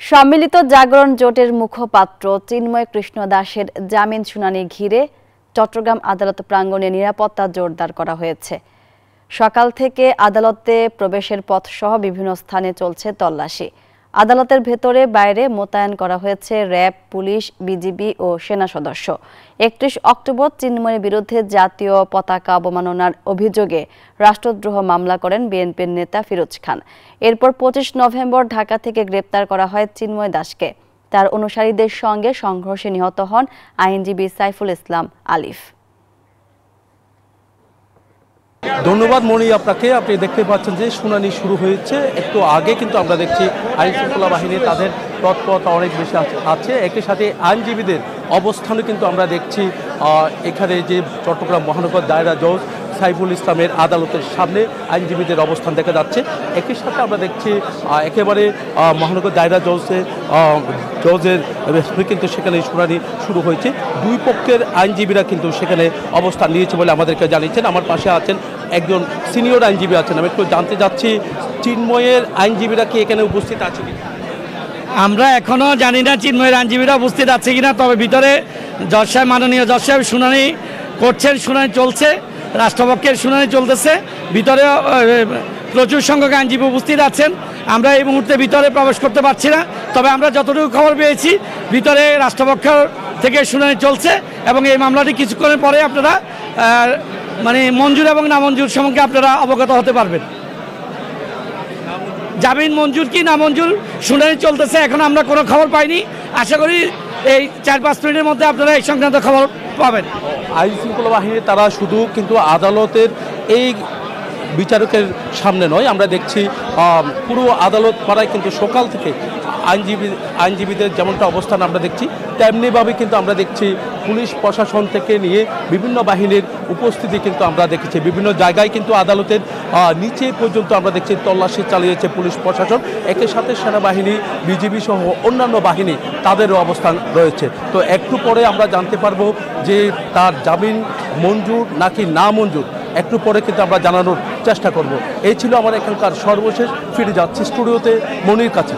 সম্মিলিত জাগরণ জোটের মুখপাত্র চিন্ময় কৃষ্ণ দাসের জামিন শুনানি ঘিরে চট্টগ্রাম আদালত প্রাঙ্গণে নিরাপত্তা জোরদার করা হয়েছে। সকাল থেকে আদালতে প্রবেশের পথসহ বিভিন্ন স্থানে চলছে তল্লাশি। আদালতের ভেতরে বাইরে মোতায়েন করা হয়েছে র্যাব, পুলিশ, বিজিবি ও সেনা সদস্য। ৩১ অক্টোবর চিন্ময়ের বিরুদ্ধে জাতীয় পতাকা অবমাননার অভিযোগে রাষ্ট্রদ্রোহ মামলা করেন বিএনপির নেতা ফিরোজ খান। এরপর ২৫ নভেম্বর ঢাকা থেকে গ্রেপ্তার করা হয় চিন্ময় দাসকে। তার অনুসারীদের সঙ্গে সংঘর্ষে নিহত হন আইনজীবী সাইফুল ইসলাম আলিফ। ধন্যবাদ মনি আপনাকে। আপনি দেখতে পাচ্ছেন যে শুনানি শুরু হয়েছে। একটু আগে কিন্তু আমরা দেখছি আইন শৃঙ্খলা বাহিনী তাদের তৎপরতা অনেক বেশি আছে। একই সাথে আইনজীবীদের অবস্থানও কিন্তু আমরা দেখছি এখানে যে চট্টগ্রাম মহানগর দায়রা জজ সাইফুল ইসলামের আদালতের সামনে আইনজীবীদের অবস্থান দেখা যাচ্ছে। একই সাথে আমরা দেখছি একেবারে মহানগর দায়রা জজের কিন্তু সেখানে শুনানি শুরু হয়েছে। দুই পক্ষের আইনজীবীরা কিন্তু সেখানে অবস্থান নিয়েছে বলে আমাদেরকে জানিয়েছেন। আমার পাশে আছেন একজন সিনিয়র আইনজীবী আছেন। আমি একটু জানতে চাচ্ছি চিন্ময়ের আইনজীবীরা কি এখানে উপস্থিত আছে কি? আমরা এখনও জানি না চিন্ময়ের আইনজীবীরা উপস্থিত আছে কিনা, তবে ভিতরে জজ সাহেব, মাননীয় জজ সাহেব শুনানি করছেন, শুনানি চলছে, রাষ্ট্রপক্ষের শুনানি চলতেছে। ভিতরে প্রচুর সংখ্যক আইনজীবী উপস্থিত আছেন। আমরা এই মুহূর্তে ভিতরে প্রবেশ করতে পারছি না, তবে আমরা যতটুকু খবর পেয়েছি ভিতরে রাষ্ট্রপক্ষ থেকে শুনানি চলছে এবং এই মামলাটি কিছুক্ষণের পরে আপনারা মঞ্জুর এবং নামঞ্জুর সম্পর্কে আপনারা অবগত হতে পারবেন। জামিন মঞ্জুর কি না মঞ্জুর শুনানি চলতেছে, এখন আমরা কোনো খবর পাইনি। আশা করি এই ৪-৫ মিনিটের মধ্যে আপনারা এই সংক্রান্ত খবর পাবেন। আইন শৃঙ্খলা বাহিনী তারা শুধু কিন্তু আদালতের এই বিচারকের সামনে নয়, আমরা দেখছি পুরো আদালত পাড়ায় কিন্তু সকাল থেকে আইনজীবীদের যেমনটা অবস্থান আমরা দেখছি, তেমনিভাবে কিন্তু আমরা দেখছি পুলিশ প্রশাসন থেকে নিয়ে বিভিন্ন বাহিনীর উপস্থিতি কিন্তু আমরা দেখেছি। বিভিন্ন জায়গায় কিন্তু আদালতের নিচে পর্যন্ত আমরা দেখছি তল্লাশি চালিয়েছে পুলিশ প্রশাসন। একই সাথে সেনাবাহিনী, বিজিবি সহ অন্যান্য বাহিনী তাদেরও অবস্থান রয়েছে। তো একটু পরে আমরা জানতে পারবো যে তার জামিন মঞ্জুর নাকি না মঞ্জুর, একটু পরে কিন্তু আমরা জানানোর চেষ্টা করব। এই ছিল আমার এখানকার সর্বশেষ। ফিরে যাচ্ছি স্টুডিওতে মনির কাছে।